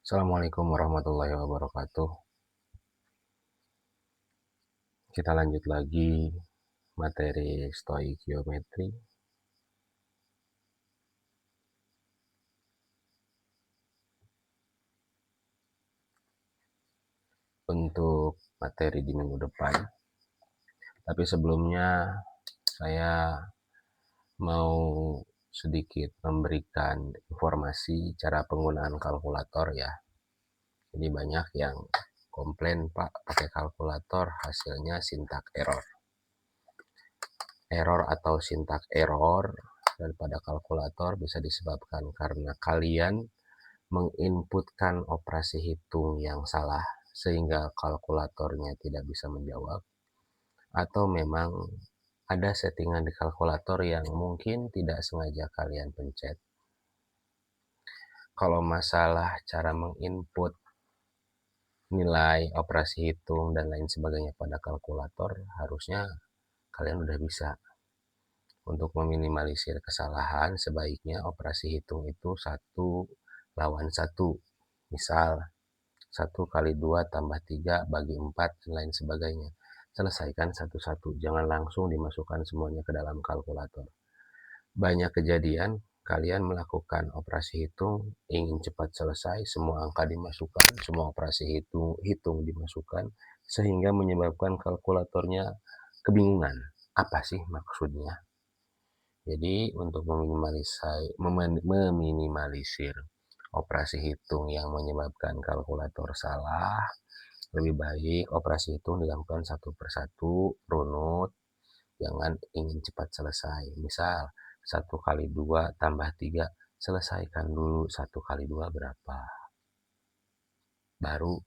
Assalamualaikum warahmatullahi wabarakatuh. Kita lanjut lagi materi stoikiometri. Untuk materi di minggu depan. Tapi sebelumnya saya mau sedikit memberikan informasi cara penggunaan kalkulator ya. Jadi banyak yang komplain, Pak, pakai kalkulator hasilnya sintak error. Error atau sintak error daripada kalkulator bisa disebabkan karena kalian menginputkan operasi hitung yang salah sehingga kalkulatornya tidak bisa menjawab, atau memang ada settingan di kalkulator yang mungkin tidak sengaja kalian pencet. Kalau masalah cara menginput nilai operasi hitung dan lain sebagainya pada kalkulator, harusnya kalian udah bisa. Untuk meminimalisir kesalahan, sebaiknya operasi hitung itu 1 lawan 1. Misal 1 kali 2 tambah 3 bagi 4 dan lain sebagainya. Selesaikan satu-satu, jangan langsung dimasukkan semuanya ke dalam kalkulator. Banyak kejadian kalian melakukan operasi hitung, ingin cepat selesai, semua angka dimasukkan, semua operasi hitung dimasukkan, sehingga menyebabkan kalkulatornya kebingungan. Apa sih maksudnya? Jadi untuk meminimalisir operasi hitung yang menyebabkan kalkulator salah, lebih baik operasi hitung dilakukan satu persatu, runut, jangan ingin cepat selesai. Misal 1 kali 2 tambah 3, selesaikan dulu 1 kali 2 berapa, baru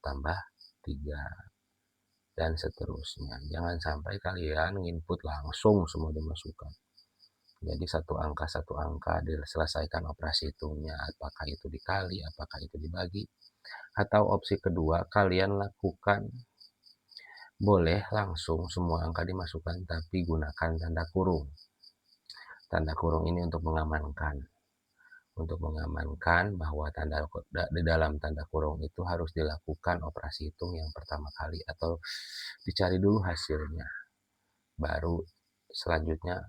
tambah 3, dan seterusnya. Jangan sampai kalian input langsung semua dimasukkan. Jadi satu angka diselesaikan operasi hitungnya, apakah itu dikali, apakah itu dibagi. Atau opsi kedua, kalian lakukan boleh langsung semua angka dimasukkan, tapi gunakan tanda kurung. Tanda kurung ini untuk mengamankan. Untuk mengamankan bahwa di dalam tanda kurung itu harus dilakukan operasi hitung yang pertama kali, atau dicari dulu hasilnya. Baru selanjutnya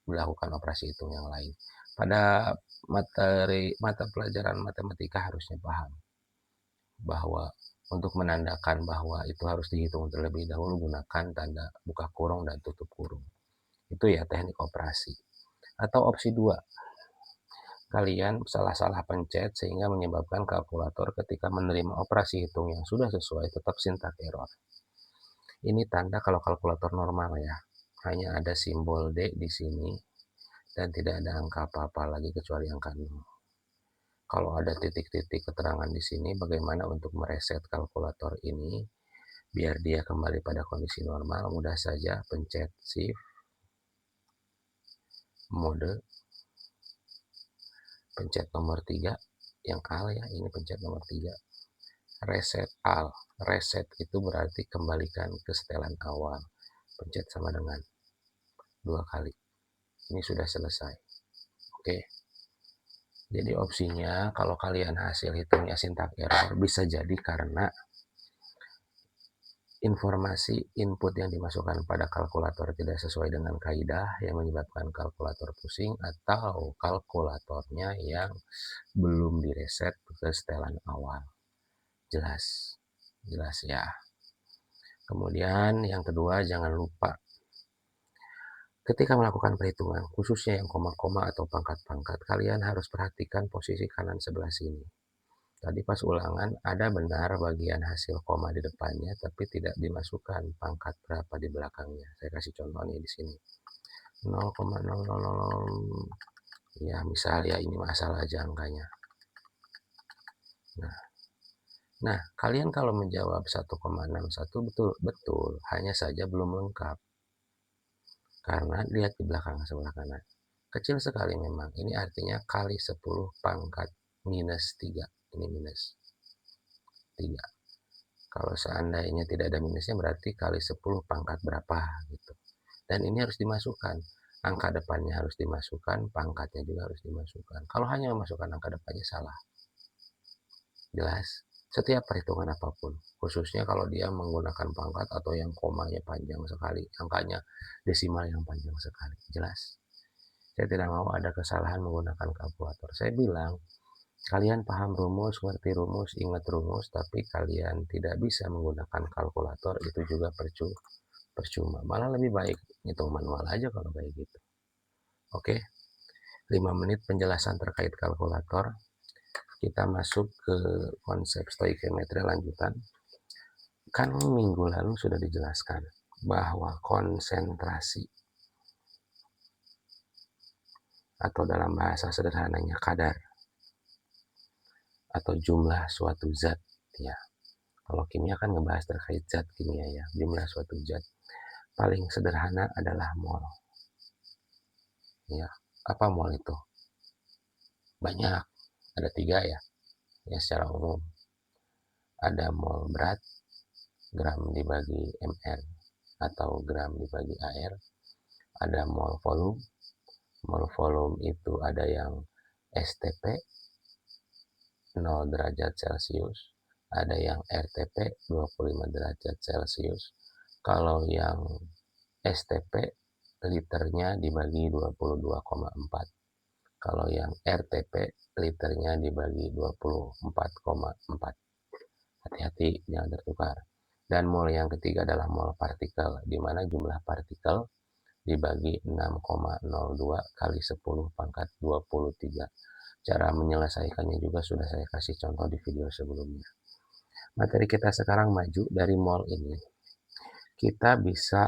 melakukan operasi hitung yang lain. Pada mata pelajaran matematika harusnya paham bahwa untuk menandakan bahwa itu harus dihitung terlebih dahulu, gunakan tanda buka kurung dan tutup kurung. Itu ya teknik operasi. Atau opsi 2, kalian salah-salah pencet sehingga menyebabkan kalkulator ketika menerima operasi hitung yang sudah sesuai tetap sintak error. Ini tanda kalau kalkulator normal ya. Hanya ada simbol D di sini dan tidak ada angka apa-apa lagi kecuali angka 0. Kalau ada titik-titik keterangan di sini, bagaimana untuk mereset kalkulator ini biar dia kembali pada kondisi normal? Mudah saja, pencet shift, mode, pencet nomor 3, yang AL ya, ini pencet nomor 3, reset AL. Reset itu berarti kembalikan ke setelan awal. Pencet sama dengan 2 kali. Ini sudah selesai. Oke. Jadi opsinya kalau kalian hasil hitungnya sintak error, bisa jadi karena informasi input yang dimasukkan pada kalkulator tidak sesuai dengan kaidah yang menyebabkan kalkulator pusing, atau kalkulatornya yang belum direset ke setelan awal. Jelas ya. Kemudian yang kedua, jangan lupa ketika melakukan perhitungan, khususnya yang koma-koma atau pangkat-pangkat, kalian harus perhatikan posisi kanan sebelah sini. Tadi pas ulangan ada benar bagian hasil koma di depannya, tapi tidak dimasukkan pangkat berapa di belakangnya. Saya kasih contoh nih di sini. 0,0000. Ya, misal ya, ini masalah aja angkanya. Nah, kalian kalau menjawab 1,61 betul, hanya saja belum lengkap. Karena lihat di belakang sebelah kanan. Kecil sekali memang. Ini artinya kali 10 pangkat minus 3. Ini minus 3. Kalau seandainya tidak ada minusnya berarti kali 10 pangkat berapa gitu. Dan ini harus dimasukkan. Angka depannya harus dimasukkan, pangkatnya juga harus dimasukkan. Kalau hanya memasukkan angka depannya salah. Jelas? Setiap perhitungan apapun, khususnya kalau dia menggunakan pangkat atau yang komanya panjang sekali, angkanya desimal yang panjang sekali. Jelas? Saya tidak mau ada kesalahan menggunakan kalkulator. Saya bilang, kalian paham rumus, ngerti rumus, ingat rumus, tapi kalian tidak bisa menggunakan kalkulator, itu juga percuma. Malah lebih baik ngitung manual aja kalau kayak gitu. Oke, 5 menit penjelasan terkait kalkulator. Kita masuk ke konsep stoikiometri lanjutan. Kan minggu lalu sudah dijelaskan bahwa konsentrasi atau dalam bahasa sederhananya kadar atau jumlah suatu zat, ya. Kalau kimia kan ngebahas terkait zat kimia, ya, jumlah suatu zat. Paling sederhana adalah mol. Ya, apa mol itu? Banyak, ada 3 ya, ya secara umum. Ada mol berat, gram dibagi ml atau gram dibagi AR. Ada mol volume. Mol volume itu ada yang STP 0 derajat Celcius, ada yang RTP 25 derajat Celcius. Kalau yang STP liternya dibagi 22,4. Kalau yang RTP liternya dibagi 24,4. Hati-hati, jangan tertukar. Dan mol yang ketiga adalah mol partikel, di mana jumlah partikel dibagi 6,02 kali 10 pangkat 23. Cara menyelesaikannya juga sudah saya kasih contoh di video sebelumnya. Materi kita sekarang maju dari mol ini. Kita bisa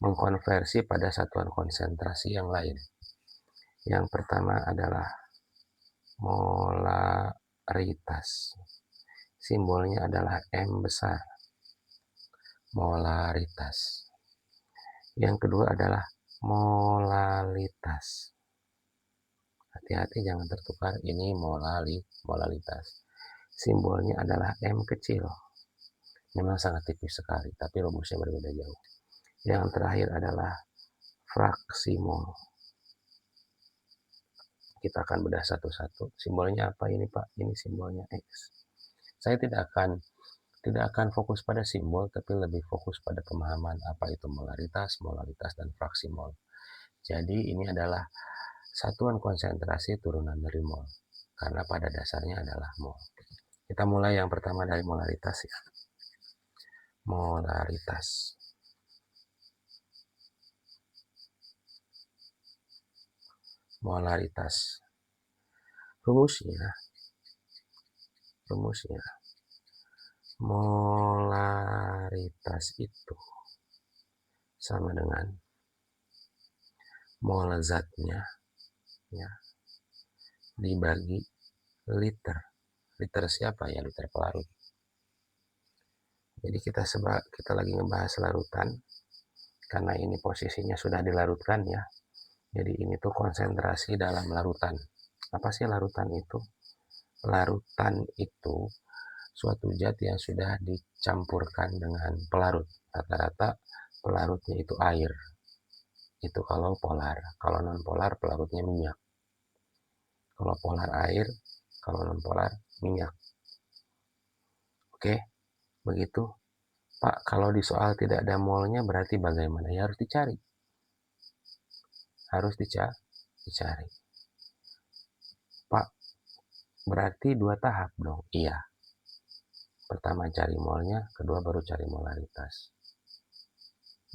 mengkonversi pada satuan konsentrasi yang lain. Yang pertama adalah molaritas. Simbolnya adalah M besar. Molaritas. Yang kedua adalah molalitas. Hati-hati jangan tertukar, ini molalitas. Simbolnya adalah M kecil. Memang sangat tipis sekali, tapi rumusnya berbeda jauh. Yang terakhir adalah fraksi mol. Kita akan bedah satu-satu. Simbolnya apa ini, Pak? Ini simbolnya X. Saya tidak akan fokus pada simbol, tapi lebih fokus pada pemahaman apa itu molaritas, molalitas, dan fraksi mol. Jadi ini adalah satuan konsentrasi turunan dari mol, karena pada dasarnya adalah mol. Kita mulai yang pertama dari molaritas, ya. Molaritas. Molaritas. Rumusnya molaritas itu sama dengan mol zatnya, ya, dibagi liter. Liter siapa ya? Liter pelarut. Jadi kita lagi ngebahas larutan, karena ini posisinya sudah dilarutkan, ya. Jadi ini tuh konsentrasi dalam larutan. Apa sih larutan itu? Larutan itu suatu zat yang sudah dicampurkan dengan pelarut. Rata-rata pelarutnya itu air. Itu kalau polar. Kalau non polar pelarutnya minyak. Kalau polar air, kalau non polar minyak. Oke, begitu. Pak, kalau di soal tidak ada molnya berarti bagaimana? Ya harus dicari. Harus dicari. Pak, berarti 2 tahap dong? Iya. Pertama cari molnya, kedua baru cari molaritas.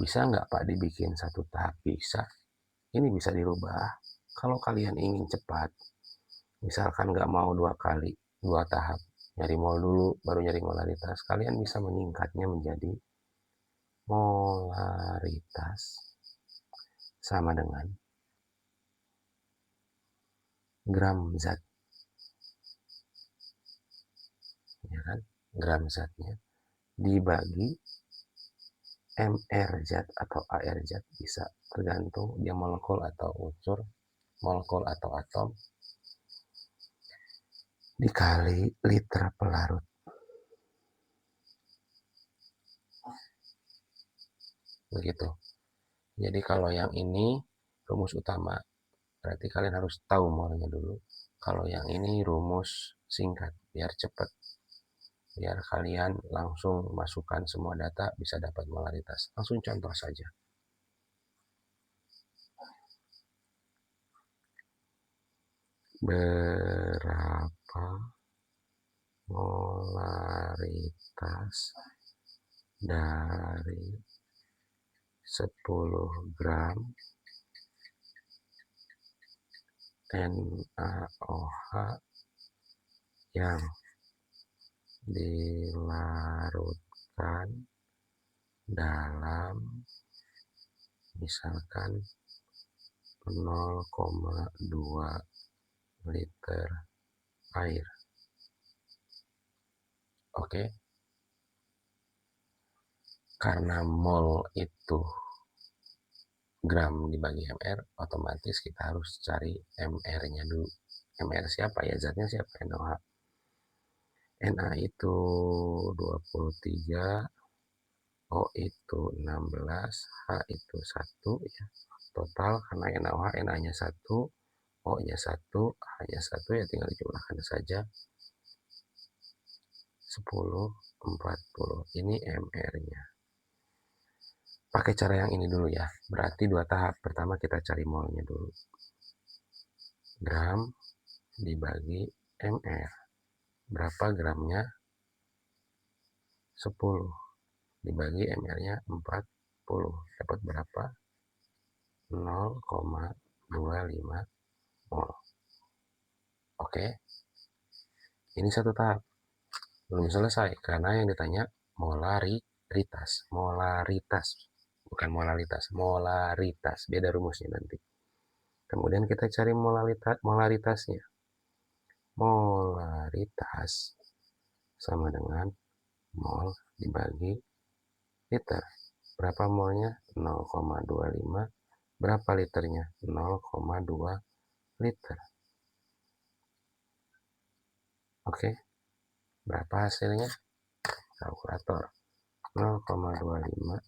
Bisa nggak Pak dibikin 1 tahap? Bisa. Ini bisa dirubah. Kalau kalian ingin cepat, misalkan nggak mau 2 kali, 2 tahap, nyari mol dulu, baru nyari molaritas, kalian bisa meningkatnya menjadi molaritas sama dengan gram zat, ya kan? Gram zatnya dibagi mr zat atau ar zat, bisa tergantung dia molekul atau unsur, molekul atau atom, dikali liter pelarut. Begitu. Jadi kalau yang ini rumus utama, berarti kalian harus tahu molnya dulu. Kalau yang ini rumus singkat, biar cepat. Biar kalian langsung masukkan semua data bisa dapat molaritas. Langsung contoh saja. Berapa molaritas dari 10 gram NaOH yang dilarutkan dalam misalkan 0,2 liter air. Oke, karena mol itu gram dibagi mr, otomatis kita harus cari mr-nya dulu. Mr siapa ya? Zatnya siapa? NaOH. Na itu 23, O itu 16, H itu 1 ya. Total karena NaOH Na-nya 1, O-nya 1, H-nya 1 ya, tinggal dijumlahkan saja. 10, 40. Ini mr-nya. Pakai cara yang ini dulu ya. Berarti 2 tahap. Pertama kita cari molnya dulu. Gram dibagi mr. Berapa gramnya? 10. Dibagi mr-nya 40. Dapat berapa? 0,25 mol. Oke. Ini satu tahap. Belum selesai karena yang ditanya molaritas. Molaritas. Bukan molaritas, molaritas. Beda rumusnya nanti. Kemudian kita cari molaritasnya. Molaritas sama dengan mol dibagi liter. Berapa molnya? 0,25. Berapa liternya? 0,2 liter. Oke. Berapa hasilnya? Kalkulator. 0,25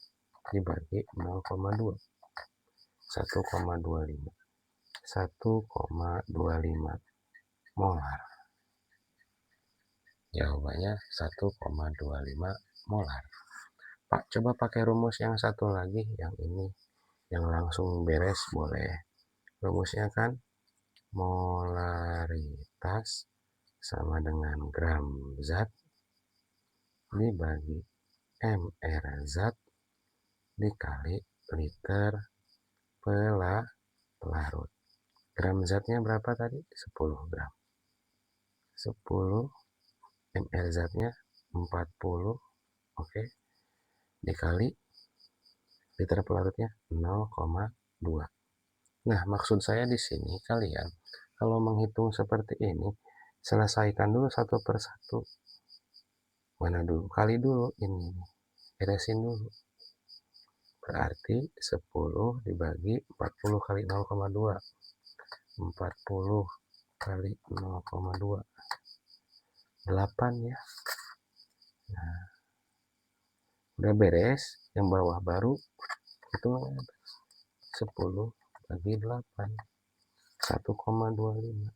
dibagi 0,2. 1,25. 1,25 molar. Jawabannya 1,25 molar. Pak, coba pakai rumus yang satu lagi, yang ini, yang langsung beres boleh. Rumusnya kan molaritas sama dengan gram zat dibagi mr zat dikali liter pelarut. Gram zatnya berapa tadi? 10 gram. 10 mr zatnya 40. Oke. Dikali liter pelarutnya 0,2. Nah, maksud saya di sini kalian kalau menghitung seperti ini, selesaikan dulu satu persatu. Mana dulu? Kali dulu ini. Beresin dulu. Berarti 10 dibagi 40 kali 0,2. 40 kali 0,2. 8 ya. Nah, udah beres. Yang bawah baru hitung 10 bagi 8. 1,25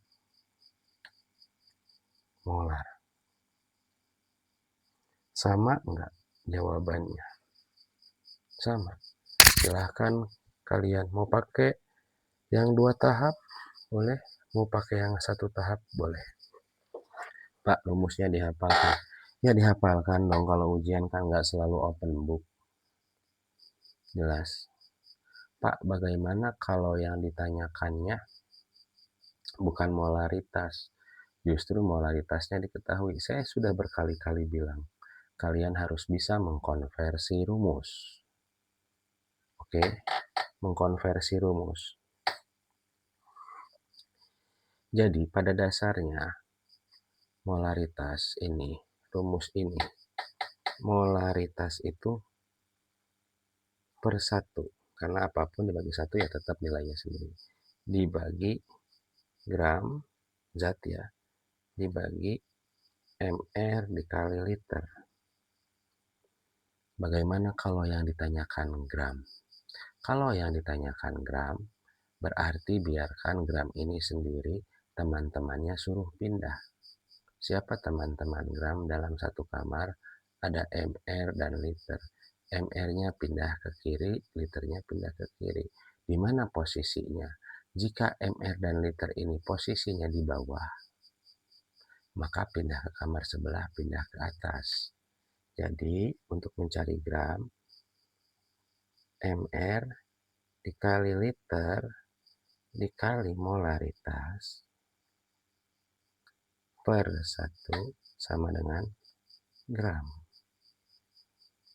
molar. Sama enggak jawabannya? Sama. Silahkan kalian mau pakai yang 2 tahap boleh, mau pakai yang 1 tahap boleh. Pak, rumusnya dihafalkan. Ya dihafalkan dong, kalau ujian kan nggak selalu open book. Jelas. Pak, bagaimana kalau yang ditanyakannya bukan molaritas, justru molaritasnya diketahui? Saya sudah berkali-kali bilang, kalian harus bisa mengkonversi rumus. Oke, mengkonversi rumus. Jadi pada dasarnya molaritas ini, rumus ini, molaritas itu per 1. Karena apapun dibagi 1 ya tetap nilainya sendiri. Dibagi gram zat ya, dibagi mr dikali liter. Bagaimana kalau yang ditanyakan gram? Kalau yang ditanyakan gram, berarti biarkan gram ini sendiri teman-temannya suruh pindah. Siapa teman-teman gram dalam satu kamar? Ada MR dan liter. MR-nya pindah ke kiri, liternya pindah ke kiri. Di mana posisinya? Jika MR dan liter ini posisinya di bawah, maka pindah ke kamar sebelah, pindah ke atas. Jadi, untuk mencari gram, MR dikali liter dikali molaritas per 1 sama dengan gram.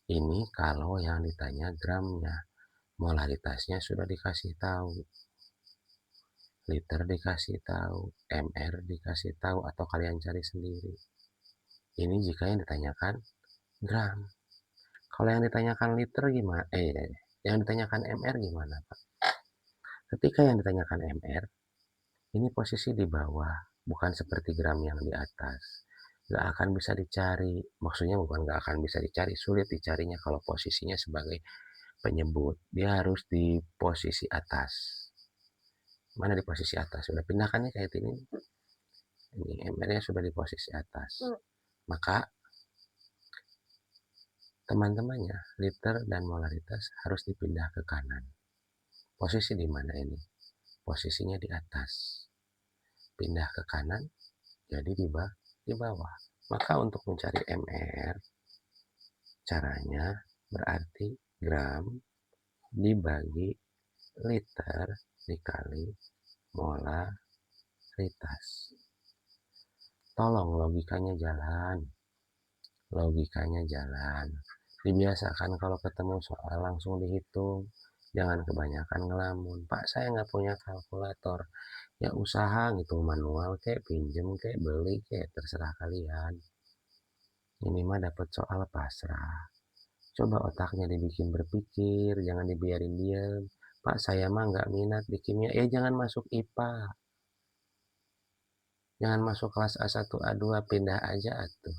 Ini kalau yang ditanya gramnya. Molaritasnya sudah dikasih tahu. Liter dikasih tahu. MR dikasih tahu atau kalian cari sendiri. Ini jika yang ditanyakan gram. Kalau yang ditanyakan liter gimana? Yang ditanyakan MR gimana, Pak? Ketika yang ditanyakan MR, ini posisi di bawah, bukan seperti gram yang di atas. Nggak akan bisa dicari. Maksudnya bukan nggak akan bisa dicari, sulit dicarinya kalau posisinya sebagai penyebut. Dia harus di posisi atas. Mana di posisi atas? Sudah pindahkannya kayak ini. Ini MR-nya sudah di posisi atas. Maka teman-temannya, liter dan molaritas harus dipindah ke kanan. Posisi di mana ini? Posisinya di atas. Pindah ke kanan, jadi di bawah. Maka untuk mencari MR, caranya berarti gram dibagi liter dikali molaritas. Tolong logikanya jalan. Logikanya jalan. Dibiasakan kalau ketemu soal langsung dihitung. Jangan kebanyakan ngelamun. Pak, saya nggak punya kalkulator. Ya usaha gitu, manual kek, pinjem kek, beli kek, terserah kalian. Ini mah dapat soal pasrah. Coba otaknya dibikin berpikir, jangan dibiarin diam. Pak, saya mah nggak minat di kimia. Jangan masuk IPA. Jangan masuk kelas A1, A2, pindah aja atuh.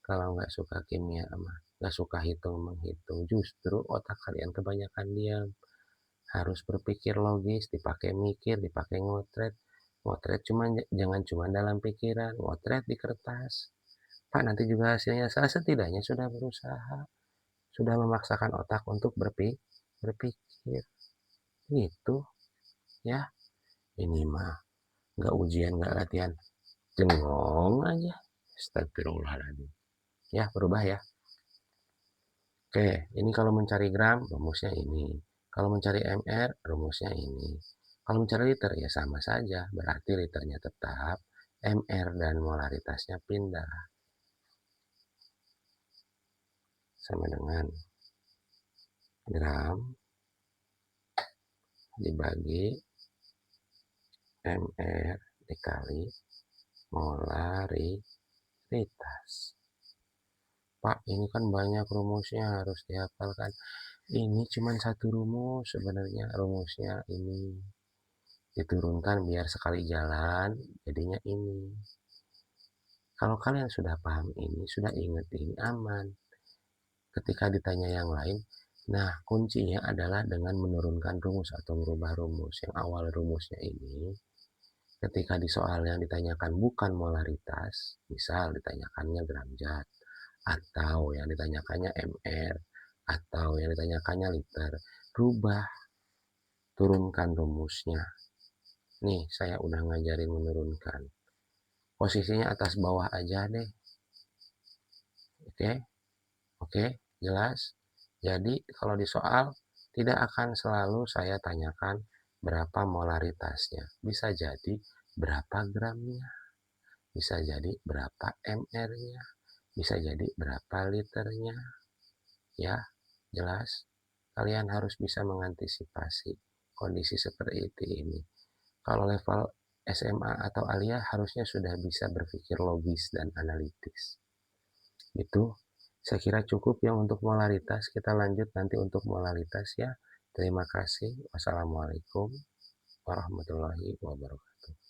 Kalau nggak suka kimia mah, nggak suka hitung-menghitung. Justru otak kalian kebanyakan diam. Harus berpikir logis, dipakai mikir, dipakai ngotret. Ngotret jangan cuma dalam pikiran, ngotret di kertas. Pak, nanti juga hasilnya salah, setidaknya sudah berusaha. Sudah memaksakan otak untuk berpikir. Gitu, ya. Ini mah nggak ujian, nggak latihan. Jengong aja. Astagfirullahaladzim. Ya, berubah ya. Oke, ini kalau mencari gram, rumusnya ini. Kalau mencari MR, rumusnya ini. Kalau mencari liter, ya sama saja. Berarti liternya tetap, MR dan molaritasnya pindah. Sama dengan gram dibagi MR dikali molaritas. Pak, ini kan banyak rumusnya, harus dihafalkan. Ini cuma satu rumus sebenarnya. Rumusnya ini diturunkan biar sekali jalan, jadinya ini. Kalau kalian sudah paham ini, sudah ingat ini, aman. Ketika ditanya yang lain, nah kuncinya adalah dengan menurunkan rumus atau merubah rumus. Yang awal rumusnya ini, ketika di soal yang ditanyakan bukan molaritas, misal ditanyakannya gram zat, atau yang ditanyakannya MR, atau yang ditanyakannya liter, rubah, turunkan rumusnya. Nih, saya udah ngajarin menurunkan. Posisinya atas bawah aja deh. Oke, jelas? Jadi, kalau di soal, tidak akan selalu saya tanyakan berapa molaritasnya. Bisa jadi berapa gramnya. Bisa jadi berapa MR-nya. Bisa jadi berapa liternya. Ya, jelas? Kalian harus bisa mengantisipasi kondisi seperti ini. Kalau level SMA atau Alia harusnya sudah bisa berpikir logis dan analitis. Itu saya kira cukup ya untuk molaritas. Kita lanjut nanti untuk molaritas ya. Terima kasih. Wassalamualaikum warahmatullahi wabarakatuh.